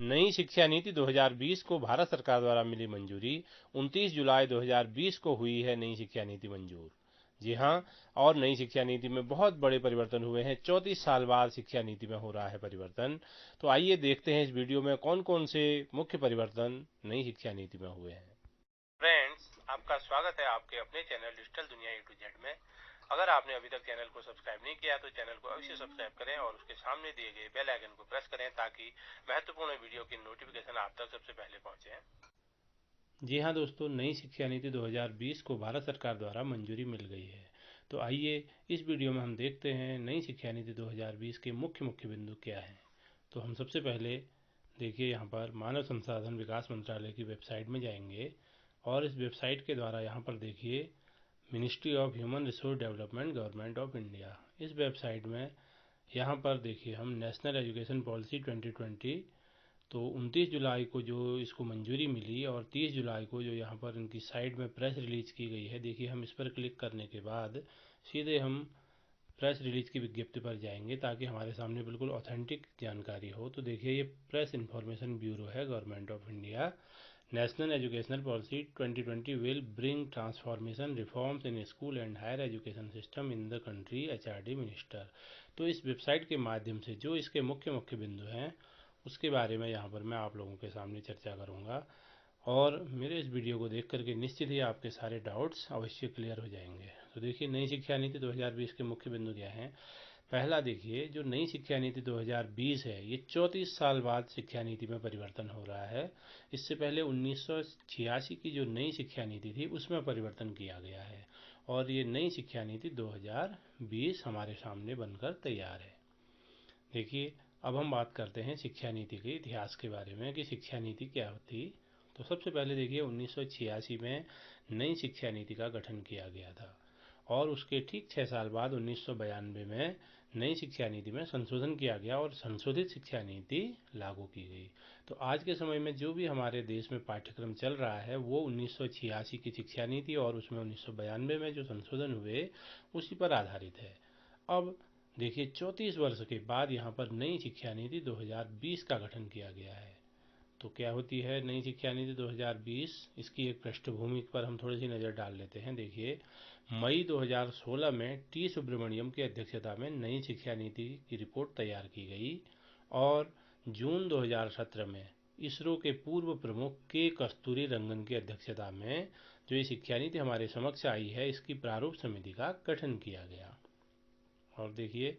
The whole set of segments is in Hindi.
नई शिक्षा नीति 2020 को भारत सरकार द्वारा मिली मंजूरी। 29 जुलाई 2020 को हुई है नई शिक्षा नीति मंजूर। जी हाँ, और नई शिक्षा नीति में बहुत बड़े परिवर्तन हुए हैं। 34 साल बाद शिक्षा नीति में हो रहा है परिवर्तन। तो आइए देखते हैं इस वीडियो में कौन कौन से मुख्य परिवर्तन नई शिक्षा नीति में हुए हैं। फ्रेंड्स, आपका स्वागत है आपके अपने चैनल डिजिटल दुनिया A to Z में। अगर आपने अभी तक चैनल को सब्सक्राइब नहीं किया तो चैनल को अवश्य सब्सक्राइब करें और उसके सामने दिए गए बेल आइकन को प्रेस करें ताकि महत्वपूर्ण वीडियो की नोटिफिकेशन आप तक सबसे पहले पहुंचे। जी हाँ दोस्तों, नई शिक्षा नीति 2020 को भारत सरकार द्वारा मंजूरी मिल गई है। तो आइए इस वीडियो में हम देखते हैं नई शिक्षा नीति 2020 के मुख्य मुख्य बिंदु क्या हैं। तो हम सबसे पहले देखिए यहाँ पर मानव संसाधन विकास मंत्रालय की वेबसाइट में जाएंगे और इस वेबसाइट के द्वारा यहाँ पर देखिए ministry of human resource development government of India, इस वेबसाइट में यहाँ पर देखिए हम नेशनल एजुकेशन पॉलिसी 2020, तो 29 जुलाई को जो इसको मंजूरी मिली और 30 जुलाई को जो यहाँ पर इनकी साइट में प्रेस रिलीज की गई है, देखिए हम इस पर क्लिक करने के बाद सीधे हम प्रेस रिलीज की विज्ञप्ति पर जाएंगे ताकि हमारे सामने बिल्कुल ऑथेंटिक जानकारी हो। तो देखिए ये प्रेस इंफॉर्मेशन ब्यूरो है government of India. National educational policy 2020 will bring transformation reforms in school and higher education system in the country, HRD minister. तो इस वेबसाइट के माध्यम से जो इसके मुख्य मुख्य बिंदु हैं उसके बारे में यहाँ पर मैं आप लोगों के सामने चर्चा करूँगा और मेरे इस वीडियो को देख करके निश्चित ही आपके सारे डाउट्स अवश्य क्लियर हो जाएंगे। तो देखिए नई शिक्षा नीति 2020 के मुख्य बिंदु क्या हैं। पहला देखिए, जो नई शिक्षा नीति 2020 है ये 34 साल बाद शिक्षा नीति में परिवर्तन हो रहा है। इससे पहले 1986 की जो नई शिक्षा नीति थी उसमें परिवर्तन किया गया है और ये नई शिक्षा नीति 2020 हमारे सामने बनकर तैयार है। देखिए अब हम बात करते हैं शिक्षा नीति के इतिहास के बारे में कि शिक्षा नीति क्या होती। तो सबसे पहले देखिए 1986 में नई शिक्षा नीति का गठन किया गया था और उसके ठीक 6 साल बाद 1992 में नई शिक्षा नीति में संशोधन किया गया और संशोधित शिक्षा नीति लागू की गई। तो आज के समय में जो भी हमारे देश में पाठ्यक्रम चल रहा है वो 1986 की शिक्षा नीति और उसमें 1992 में जो संशोधन हुए उसी पर आधारित है। अब देखिए 34 वर्ष के बाद यहाँ पर नई शिक्षा नीति 2020 का गठन किया गया है। तो क्या होती है नई शिक्षा नीति 2020, इसकी एक पृष्ठभूमि पर हम थोड़ी सी नज़र डाल लेते हैं। देखिए मई 2016 में टी सुब्रमण्यम की अध्यक्षता में नई शिक्षा नीति की रिपोर्ट तैयार की गई और जून 2017 में इसरो के पूर्व प्रमुख के कस्तूरी रंगन की अध्यक्षता में जो ये शिक्षा नीति हमारे समक्ष आई है इसकी प्रारूप समिति का गठन किया गया। और देखिए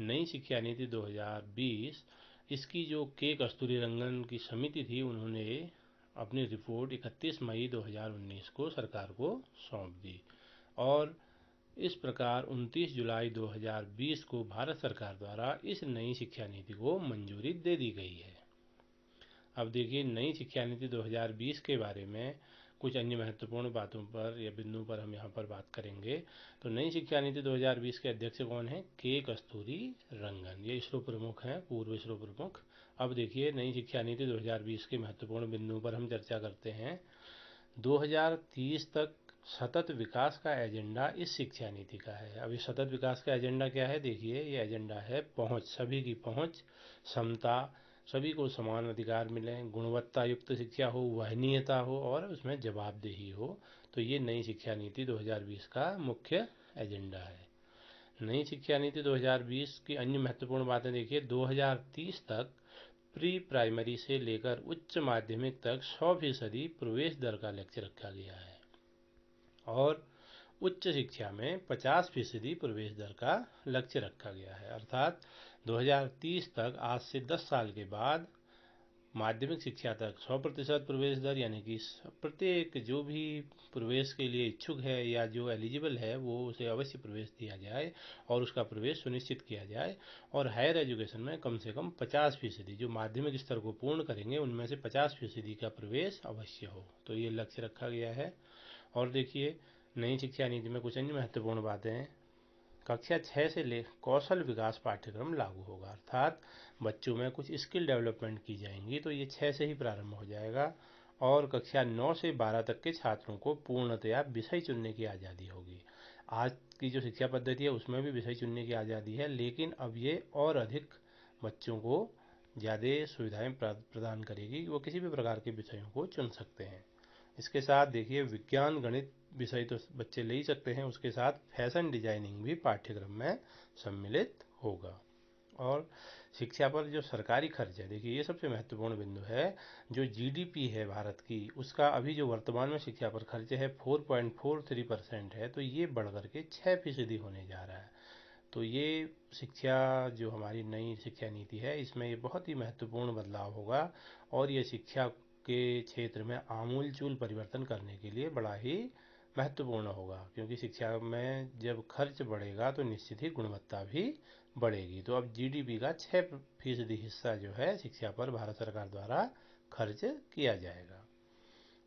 नई शिक्षा नीति 2020, इसकी जो के कस्तूरी रंगन की समिति थी उन्होंने अपनी रिपोर्ट 31 मई 2019 को सरकार को सौंप दी और इस प्रकार 29 जुलाई 2020 को भारत सरकार द्वारा इस नई शिक्षा नीति को मंजूरी दे दी गई है। अब देखिए नई शिक्षा नीति 2020 के बारे में कुछ अन्य महत्वपूर्ण बातों पर या बिंदुओं पर हम यहाँ पर बात करेंगे। तो नई शिक्षा नीति 2020 के अध्यक्ष कौन है? के कस्तूरी रंगन, ये इसरो प्रमुख हैं, पूर्व इसरो प्रमुख। अब देखिए नई शिक्षा नीति 2020 के महत्वपूर्ण बिंदुओं पर हम चर्चा करते हैं। 2030 तक सतत विकास का एजेंडा इस शिक्षा नीति का है। अब ये सतत विकास का एजेंडा क्या है? देखिए ये एजेंडा है पहुँच, सभी की पहुँच, समता, सभी को समान अधिकार मिलें, गुणवत्ता युक्त शिक्षा हो, वहनीयता हो और उसमें जवाबदेही हो। तो ये नई शिक्षा नीति 2020 का मुख्य एजेंडा है। नई शिक्षा नीति 2020 की अन्य महत्वपूर्ण बातें देखिए, 2030 तक प्री प्राइमरी से लेकर उच्च माध्यमिक तक 100% प्रवेश दर का लक्ष्य रखा गया है और उच्च शिक्षा में 50% प्रवेश दर का लक्ष्य रखा गया है। अर्थात 2030 तक आज से 10 साल के बाद माध्यमिक शिक्षा तक 100% प्रवेश दर, यानी कि प्रत्येक जो भी प्रवेश के लिए इच्छुक है या जो एलिजिबल है वो उसे अवश्य प्रवेश दिया जाए और उसका प्रवेश सुनिश्चित किया जाए। और हायर एजुकेशन में कम से कम 50%, जो माध्यमिक स्तर को पूर्ण करेंगे उनमें से 50% का प्रवेश अवश्य हो। तो ये लक्ष्य रखा गया है। और देखिए नई शिक्षा नीति में कुछ अन्य महत्वपूर्ण बातें हैं। कक्षा 6 से ले कौशल विकास पाठ्यक्रम लागू होगा, अर्थात बच्चों में कुछ स्किल डेवलपमेंट की जाएंगी, तो ये 6 से ही प्रारंभ हो जाएगा। और कक्षा 9 से 12 तक के छात्रों को पूर्णतया विषय चुनने की आज़ादी होगी। आज की जो शिक्षा पद्धति है उसमें भी विषय चुनने की आज़ादी है, लेकिन अब ये और अधिक बच्चों को ज़्यादा सुविधाएं प्रदान करेगी कि वो किसी भी प्रकार के विषयों को चुन सकते हैं। इसके साथ देखिए विज्ञान गणित विषय तो बच्चे ले ही सकते हैं, उसके साथ फैशन डिजाइनिंग भी पाठ्यक्रम में सम्मिलित होगा। और शिक्षा पर जो सरकारी खर्च है, देखिए ये सबसे महत्वपूर्ण बिंदु है। जो जीडीपी है भारत की, उसका अभी जो वर्तमान में शिक्षा पर खर्च है 4.43% है, तो ये बढ़ करके 6% होने जा रहा है। तो ये शिक्षा जो हमारी नई शिक्षा नीति है, इसमें ये बहुत ही महत्वपूर्ण बदलाव होगा और ये शिक्षा के क्षेत्र में आमूलचूल परिवर्तन करने के लिए बड़ा ही महत्वपूर्ण होगा, क्योंकि शिक्षा में जब खर्च बढ़ेगा तो निश्चित ही गुणवत्ता भी बढ़ेगी। तो अब जीडीपी का 6% हिस्सा जो है शिक्षा पर भारत सरकार द्वारा खर्च किया जाएगा।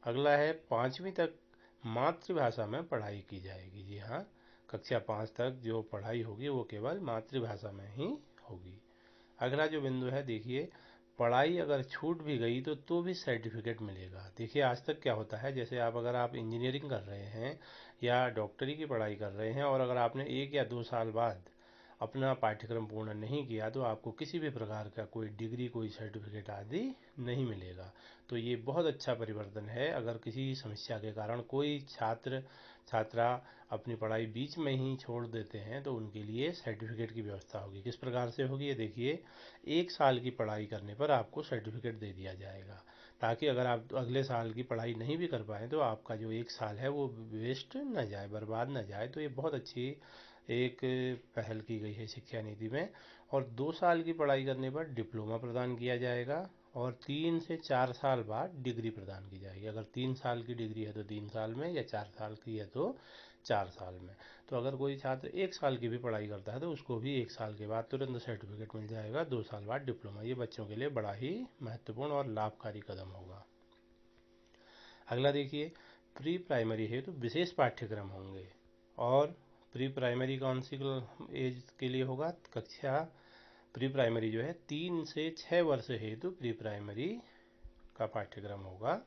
अगला है 5वीं तक मातृभाषा में पढ़ाई की जाएगी। जी हाँ, कक्षा 5 तक जो पढ़ाई होगी वो केवल मातृभाषा में ही होगी। अगला जो बिंदु है, देखिए पढ़ाई अगर छूट भी गई तो भी सर्टिफिकेट मिलेगा। देखिए आज तक क्या होता है, जैसे अगर आप इंजीनियरिंग कर रहे हैं या डॉक्टरी की पढ़ाई कर रहे हैं और अगर आपने 1 या 2 साल बाद अपना पाठ्यक्रम पूर्ण नहीं किया तो आपको किसी भी प्रकार का कोई डिग्री, कोई सर्टिफिकेट आदि नहीं मिलेगा। तो ये बहुत अच्छा परिवर्तन है। अगर किसी समस्या के कारण कोई छात्रा अपनी पढ़ाई बीच में ही छोड़ देते हैं तो उनके लिए सर्टिफिकेट की व्यवस्था होगी। किस प्रकार से होगी, ये देखिए 1 साल की पढ़ाई करने पर आपको सर्टिफिकेट दे दिया जाएगा, ताकि अगर आप अगले साल की पढ़ाई नहीं भी कर पाए तो आपका जो 1 साल है वो वेस्ट न जाए, बर्बाद न जाए। तो ये बहुत अच्छी एक पहल की गई है शिक्षा नीति में। और 2 साल की पढ़ाई करने पर डिप्लोमा प्रदान किया जाएगा और 3 से 4 साल बाद डिग्री प्रदान की जाएगी। अगर 3 साल की डिग्री है तो 3 साल में, या 4 साल की है तो 4 साल में। तो अगर कोई छात्र 1 साल की भी पढ़ाई करता है तो उसको भी 1 साल के बाद तुरंत सर्टिफिकेट मिल जाएगा, 2 साल बाद डिप्लोमा। ये बच्चों के लिए बड़ा ही महत्वपूर्ण और लाभकारी कदम होगा। अगला देखिए, प्री प्राइमरी है तो विशेष पाठ्यक्रम होंगे। और प्री प्राइमरी कौन सी एज के लिए होगा, कक्षा प्री प्राइमरी जो है 3 से 6 वर्ष हेतु प्री प्राइमरी का पाठ्यक्रम होगा।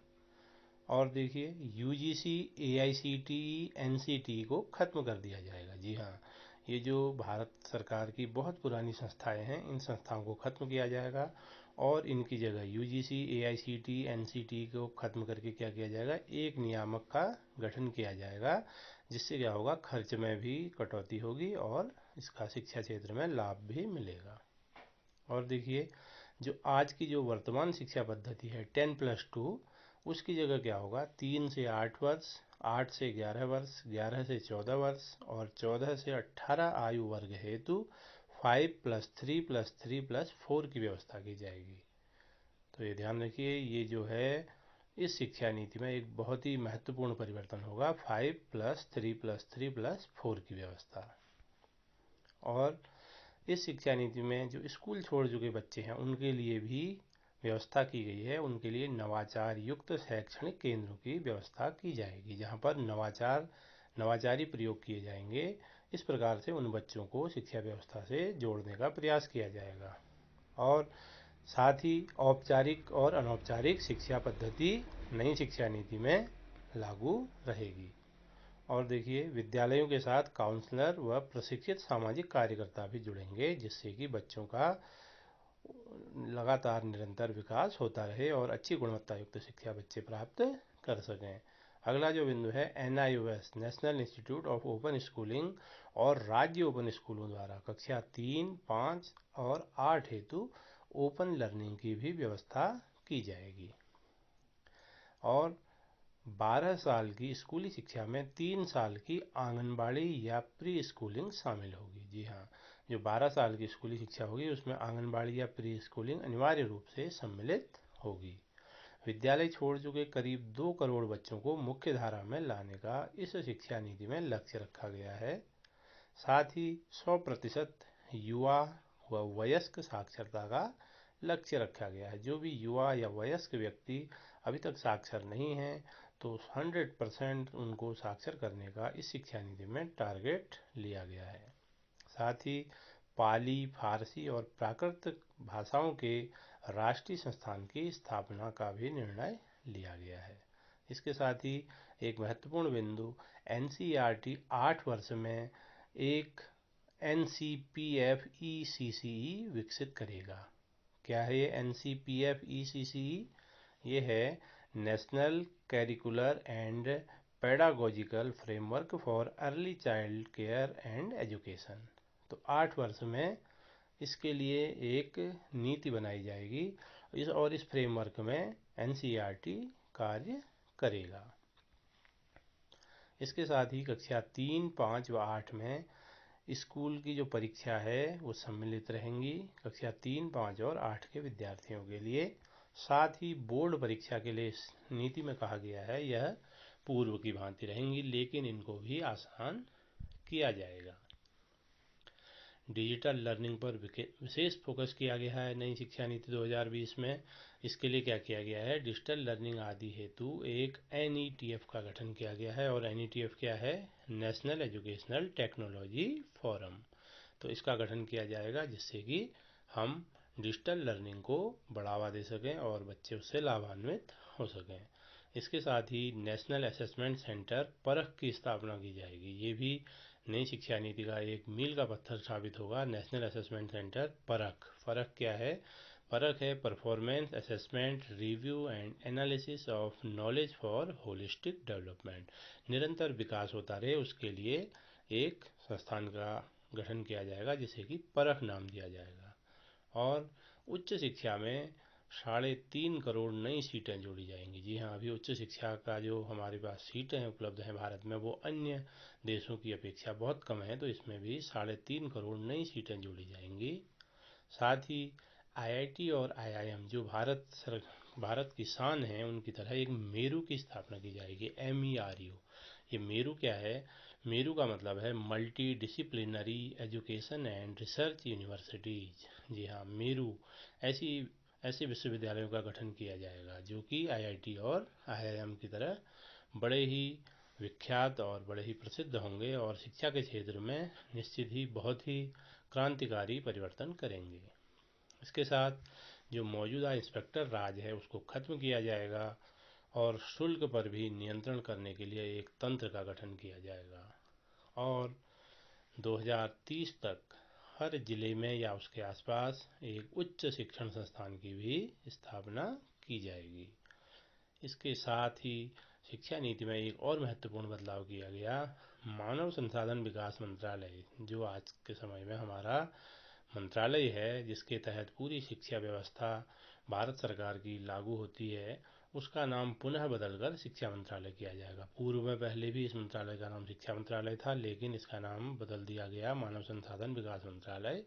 और देखिए यूजीसी, एआईसीटीई, एनसीटी को खत्म कर दिया जाएगा। जी हाँ, ये जो भारत सरकार की बहुत पुरानी संस्थाएं हैं, इन संस्थाओं को खत्म किया जाएगा और इनकी जगह यूजीसी, एआईसीटी, एनसीटी को खत्म करके क्या किया जाएगा, एक नियामक का गठन किया जाएगा, जिससे क्या होगा, खर्च में भी कटौती होगी और इसका शिक्षा क्षेत्र में लाभ भी मिलेगा। और देखिए जो आज की जो वर्तमान शिक्षा पद्धति है 10+2, उसकी जगह क्या होगा, 3 से 8 वर्ष, 8 से 11 वर्ष, 11 से 14 वर्ष और 14 से 18 आयु वर्ग हेतु 5+3+3+4 की व्यवस्था की जाएगी। तो ये ध्यान रखिए, ये जो है इस शिक्षा नीति में एक बहुत ही महत्वपूर्ण परिवर्तन होगा, 5+3+3+4 की व्यवस्था। और इस शिक्षा नीति में जो स्कूल छोड़ चुके बच्चे हैं उनके लिए भी व्यवस्था की गई है। उनके लिए नवाचार युक्त शैक्षणिक केंद्रों की व्यवस्था की जाएगी, जहां पर नवाचारी प्रयोग किए जाएंगे। इस प्रकार से उन बच्चों को शिक्षा व्यवस्था से जोड़ने का प्रयास किया जाएगा। और साथ ही औपचारिक और अनौपचारिक शिक्षा पद्धति नई शिक्षा नीति में लागू रहेगी। और देखिए विद्यालयों के साथ काउंसलर व प्रशिक्षित सामाजिक कार्यकर्ता भी जुड़ेंगे, जिससे कि बच्चों का लगातार निरंतर विकास होता रहे और अच्छी गुणवत्ता युक्त शिक्षा बच्चे प्राप्त कर सकें। अगला जो बिंदु है NIOS, national institute of open schooling, और राज्य ओपन स्कूलों द्वारा कक्षा 3, 5 और 8 हेतु ओपन लर्निंग की भी व्यवस्था की जाएगी। और 12 साल की स्कूली शिक्षा में 3 साल की आंगनबाड़ी या प्री स्कूलिंग शामिल होगी। जी हाँ, जो 12 साल की स्कूली शिक्षा होगी उसमें आंगनबाड़ी या प्री स्कूलिंग अनिवार्य रूप से सम्मिलित होगी। विद्यालय छोड़ चुके करीब 2 करोड़ बच्चों को मुख्य धारा में लाने का इस शिक्षा नीति में लक्ष्य रखा गया है। साथ ही 100% युवा व वयस्क साक्षरता का लक्ष्य रखा गया है। जो भी युवा या वयस्क व्यक्ति अभी तक साक्षर नहीं है तो 100% उनको साक्षर करने का इस शिक्षा नीति में टारगेट लिया गया है। साथ ही पाली, फारसी और प्राकृत भाषाओं के राष्ट्रीय संस्थान की स्थापना का भी निर्णय लिया गया है। इसके साथ ही एक महत्वपूर्ण बिंदु, NCERT 8 वर्ष में एक NCPF ECCE विकसित करेगा। क्या है ये NCPF-ECCE? ये है national curricular and pedagogical framework for early child care and education. तो 8 वर्ष में इसके लिए एक नीति बनाई जाएगी और इस फ्रेमवर्क में NCERT कार्य करेगा। इसके साथ ही कक्षा 3, 5 व 8 में स्कूल की जो परीक्षा है वो सम्मिलित रहेंगी कक्षा 3, 5 और 8 के विद्यार्थियों के लिए। साथ ही बोर्ड परीक्षा के लिए इस नीति में कहा गया है यह पूर्व की भांति रहेंगी, लेकिन इनको भी आसान किया जाएगा। डिजिटल लर्निंग पर विशेष फोकस किया गया है नई शिक्षा नीति 2020 में। इसके लिए क्या किया गया है, डिजिटल लर्निंग आदि हेतु एक NETF का गठन किया गया है। और NETF क्या है, नेशनल एजुकेशनल टेक्नोलॉजी फोरम। तो इसका गठन किया जाएगा जिससे कि हम डिजिटल लर्निंग को बढ़ावा दे सकें और बच्चे उससे लाभान्वित हो सकें। इसके साथ ही नेशनल असेसमेंट सेंटर परख की स्थापना की जाएगी। ये भी नई शिक्षा नीति का एक मील का पत्थर साबित होगा। नेशनल असेसमेंट सेंटर परख क्या है, परख है performance assessment review and analysis of knowledge for holistic development. निरंतर विकास होता रहे उसके लिए एक संस्थान का गठन किया जाएगा जिसे कि परख नाम दिया जाएगा। और उच्च शिक्षा में 3.5 करोड़ नई सीटें जोड़ी जाएंगी। जी हाँ, अभी उच्च शिक्षा का जो हमारे पास सीटें उपलब्ध हैं भारत में वो अन्य देशों की अपेक्षा बहुत कम है, तो इसमें भी 3.5 करोड़ नई सीटें जोड़ी जाएंगी। साथ ही IIT और IIM जो भारत की शान है उनकी तरह एक मेरू की स्थापना की जाएगी, MERU। ये मेरू क्या है, मेरू का मतलब है multi disciplinary education and research universities. जी हाँ, मेरू ऐसे विश्वविद्यालयों का गठन किया जाएगा जो कि IIT और IIM की तरह बड़े ही विख्यात और बड़े ही प्रसिद्ध होंगे और शिक्षा के क्षेत्र में निश्चित ही बहुत ही क्रांतिकारी परिवर्तन करेंगे। इसके साथ जो मौजूदा इंस्पेक्टर राज है उसको खत्म किया जाएगा और शुल्क पर भी नियंत्रण करने के लिए एक तंत्र का गठन किया जाएगा। और 2030 तक हर जिले में या उसके आसपास एक उच्च शिक्षण संस्थान की भी स्थापना की जाएगी। इसके साथ ही शिक्षा नीति में एक और महत्वपूर्ण बदलाव किया गया, मानव संसाधन विकास मंत्रालय जो आज के समय में हमारा मंत्रालय है जिसके तहत पूरी शिक्षा व्यवस्था भारत सरकार की लागू होती है, उसका नाम पुनः बदलकर शिक्षा मंत्रालय किया जाएगा। पूर्व में पहले भी इस मंत्रालय का नाम शिक्षा मंत्रालय था, लेकिन इसका नाम बदल दिया गया मानव संसाधन विकास मंत्रालय।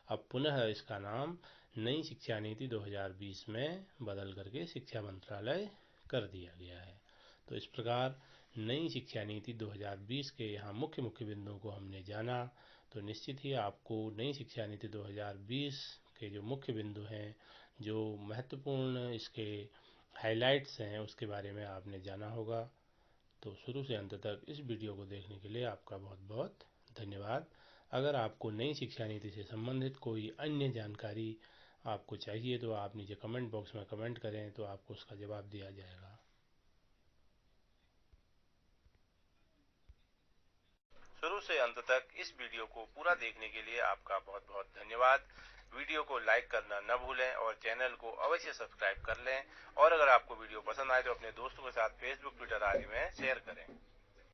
अब पुनः इसका नाम नई शिक्षा नीति 2020 में बदल करके शिक्षा मंत्रालय कर दिया गया है। तो इस प्रकार नई शिक्षा नीति 2020 के यहाँ मुख्य बिंदुओं को हमने जाना। तो निश्चित ही आपको नई शिक्षा नीति 2020 के जो मुख्य बिंदु हैं, जो महत्वपूर्ण इसके हाइलाइट्स हैं, उसके बारे में आपने जाना होगा। तो शुरू से अंत तक इस वीडियो को देखने के लिए आपका बहुत बहुत धन्यवाद। अगर आपको नई शिक्षा नीति से संबंधित कोई अन्य जानकारी आपको चाहिए तो आप नीचे कमेंट बॉक्स में कमेंट करें तो आपको उसका जवाब दिया जाएगा। शुरू से अंत तक इस वीडियो को पूरा देखने के लिए आपका बहुत बहुत धन्यवाद। वीडियो को लाइक करना न भूलें और चैनल को अवश्य सब्सक्राइब कर लें। और अगर आपको वीडियो पसंद आए तो अपने दोस्तों के साथ फेसबुक, ट्विटर आदि में शेयर करें।